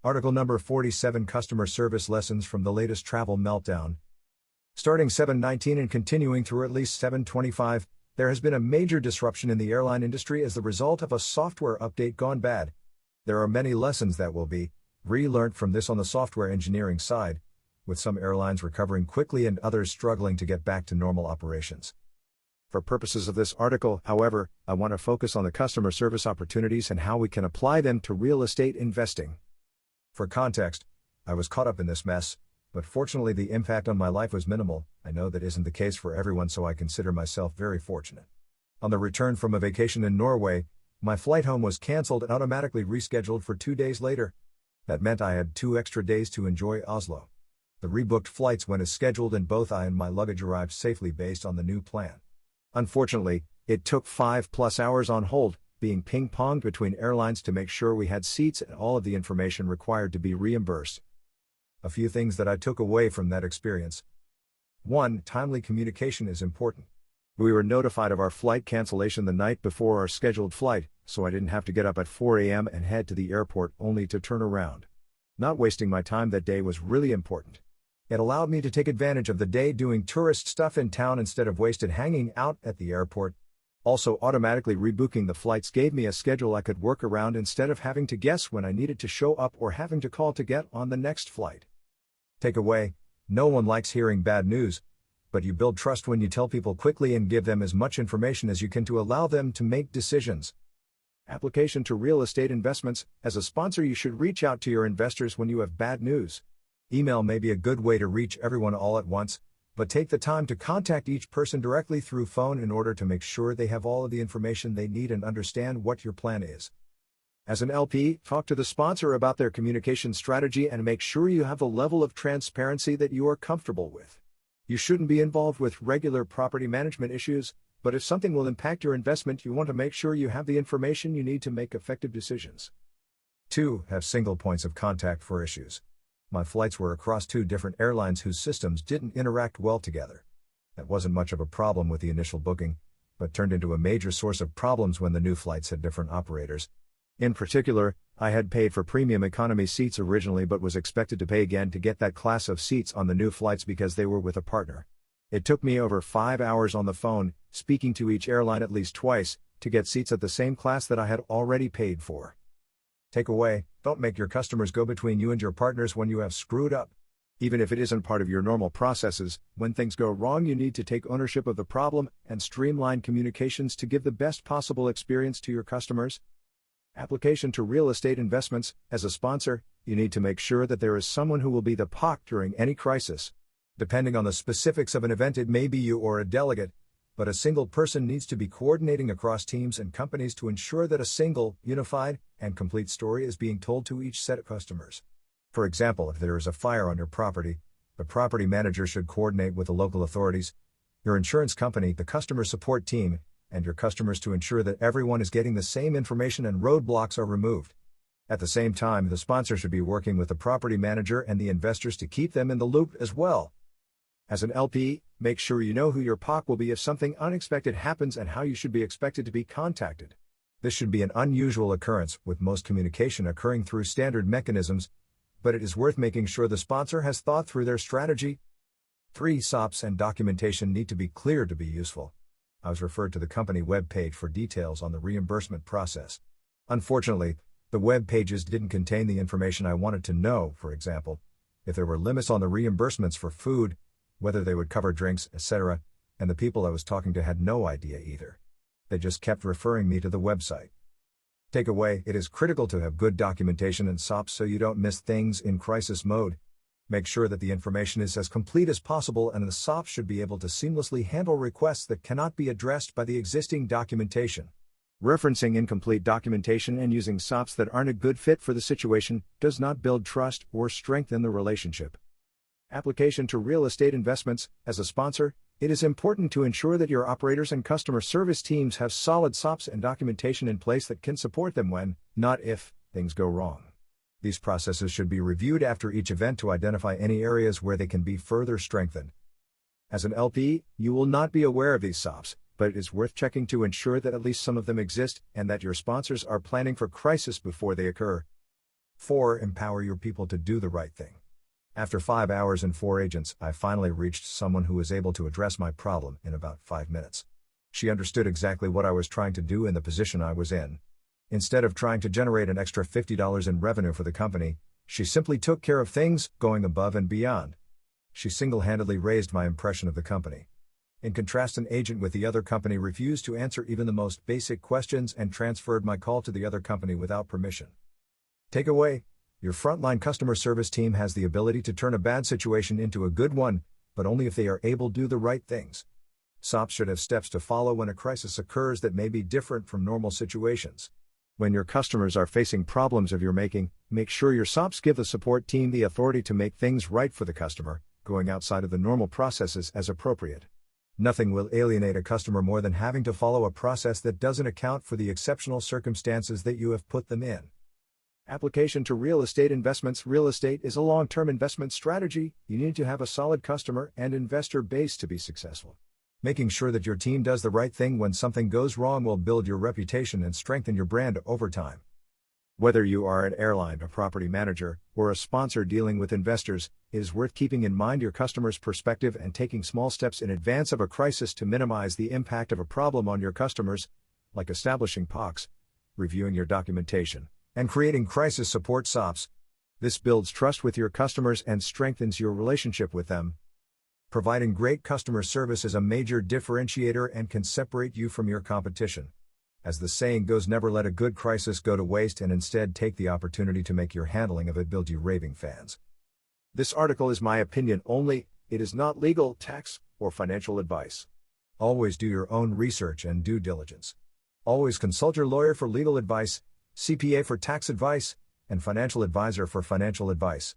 Article number 47, Customer Service Lessons from the Latest Travel Meltdown. Starting 7/19 and continuing through at least 7/25, there has been a major disruption in the airline industry as the result of a software update gone bad. There are many lessons that will be relearned from this on the software engineering side, with some airlines recovering quickly and others struggling to get back to normal operations. For purposes of this article, however, I want to focus on the customer service opportunities and how we can apply them to real estate investing. For context, I was caught up in this mess, but fortunately the impact on my life was minimal. I know that isn't the case for everyone, so I consider myself very fortunate. On the return from a vacation in Norway, my flight home was cancelled and automatically rescheduled for 2 days later. That meant I had 2 extra days to enjoy Oslo. The rebooked flights went as scheduled and both I and my luggage arrived safely based on the new plan. Unfortunately, it took 5+ hours on hold, being ping-ponged between airlines to make sure we had seats and all of the information required to be reimbursed. A few things that I took away from that experience. 1. Timely communication is important. We were notified of our flight cancellation the night before our scheduled flight, so I didn't have to get up at 4 a.m. and head to the airport only to turn around. Not wasting my time that day was really important. It allowed me to take advantage of the day doing tourist stuff in town instead of wasted hanging out at the airport. Also, automatically rebooking the flights gave me a schedule I could work around instead of having to guess when I needed to show up or having to call to get on the next flight. Takeaway: no one likes hearing bad news, but you build trust when you tell people quickly and give them as much information as you can to allow them to make decisions. Application to real estate investments. As a sponsor, you should reach out to your investors when you have bad news. Email may be a good way to reach everyone all at once, but take the time to contact each person directly through phone in order to make sure they have all of the information they need and understand what your plan is. As an LP, talk to the sponsor about their communication strategy and make sure you have the level of transparency that you are comfortable with. You shouldn't be involved with regular property management issues, but if something will impact your investment, you want to make sure you have the information you need to make effective decisions. 2. Have single points of contact for issues. My flights were across 2 different airlines whose systems didn't interact well together. That wasn't much of a problem with the initial booking, but turned into a major source of problems when the new flights had different operators. In particular, I had paid for premium economy seats originally but was expected to pay again to get that class of seats on the new flights because they were with a partner. It took me over 5 hours on the phone, speaking to each airline at least twice, to get seats at the same class that I had already paid for. Takeaway: don't make your customers go between you and your partners when you have screwed up. Even if it isn't part of your normal processes, when things go wrong, you need to take ownership of the problem and streamline communications to give the best possible experience to your customers. Application to real estate investments. As a sponsor, you need to make sure that there is someone who will be the POC during any crisis. Depending on the specifics of an event, it may be you or a delegate, but a single person needs to be coordinating across teams and companies to ensure that a single, unified, and complete story is being told to each set of customers. For example, if there is a fire on your property, the property manager should coordinate with the local authorities, your insurance company, the customer support team, and your customers to ensure that everyone is getting the same information and roadblocks are removed. At the same time, the sponsor should be working with the property manager and the investors to keep them in the loop as well. As an LP, make sure you know who your POC will be if something unexpected happens and how you should be expected to be contacted. This should be an unusual occurrence, with most communication occurring through standard mechanisms, but it is worth making sure the sponsor has thought through their strategy. 3. SOPs and documentation need to be clear to be useful. I was referred to the company web page for details on the reimbursement process. Unfortunately, the web pages didn't contain the information I wanted to know. For example, if there were limits on the reimbursements for food, whether they would cover drinks, etc., and the people I was talking to had no idea either. They just kept referring me to the website. Takeaway: it is critical to have good documentation and SOPs so you don't miss things in crisis mode. Make sure that the information is as complete as possible, and the SOP should be able to seamlessly handle requests that cannot be addressed by the existing documentation. Referencing incomplete documentation and using SOPs that aren't a good fit for the situation does not build trust or strengthen the relationship. Application to real estate investments. As a sponsor, it is important to ensure that your operators and customer service teams have solid SOPs and documentation in place that can support them when, not if, things go wrong. These processes should be reviewed after each event to identify any areas where they can be further strengthened. As an LP, you will not be aware of these SOPs, but it is worth checking to ensure that at least some of them exist and that your sponsors are planning for crisis before they occur. 4. Empower your people to do the right thing. After 5 hours and 4 agents, I finally reached someone who was able to address my problem in about 5 minutes. She understood exactly what I was trying to do and the position I was in. Instead of trying to generate an extra $50 in revenue for the company, she simply took care of things, going above and beyond. She single-handedly raised my impression of the company. In contrast, an agent with the other company refused to answer even the most basic questions and transferred my call to the other company without permission. Takeaway: your frontline customer service team has the ability to turn a bad situation into a good one, but only if they are able to do the right things. SOPs should have steps to follow when a crisis occurs that may be different from normal situations. When your customers are facing problems of your making, make sure your SOPs give the support team the authority to make things right for the customer, going outside of the normal processes as appropriate. Nothing will alienate a customer more than having to follow a process that doesn't account for the exceptional circumstances that you have put them in. Application to real estate investments. Real estate is a long-term investment strategy. You need to have a solid customer and investor base to be successful. Making sure that your team does the right thing when something goes wrong will build your reputation and strengthen your brand over time. Whether you are an airline, a property manager, or a sponsor dealing with investors, it is worth keeping in mind your customer's perspective and taking small steps in advance of a crisis to minimize the impact of a problem on your customers, like establishing POCs, reviewing your documentation, and creating crisis support SOPs. This builds trust with your customers and strengthens your relationship with them. Providing great customer service is a major differentiator and can separate you from your competition. As the saying goes, never let a good crisis go to waste, and instead take the opportunity to make your handling of it build you raving fans. This article is my opinion only. It is not legal, tax, or financial advice. Always do your own research and due diligence. Always consult your lawyer for legal advice, CPA for tax advice, and financial advisor for financial advice.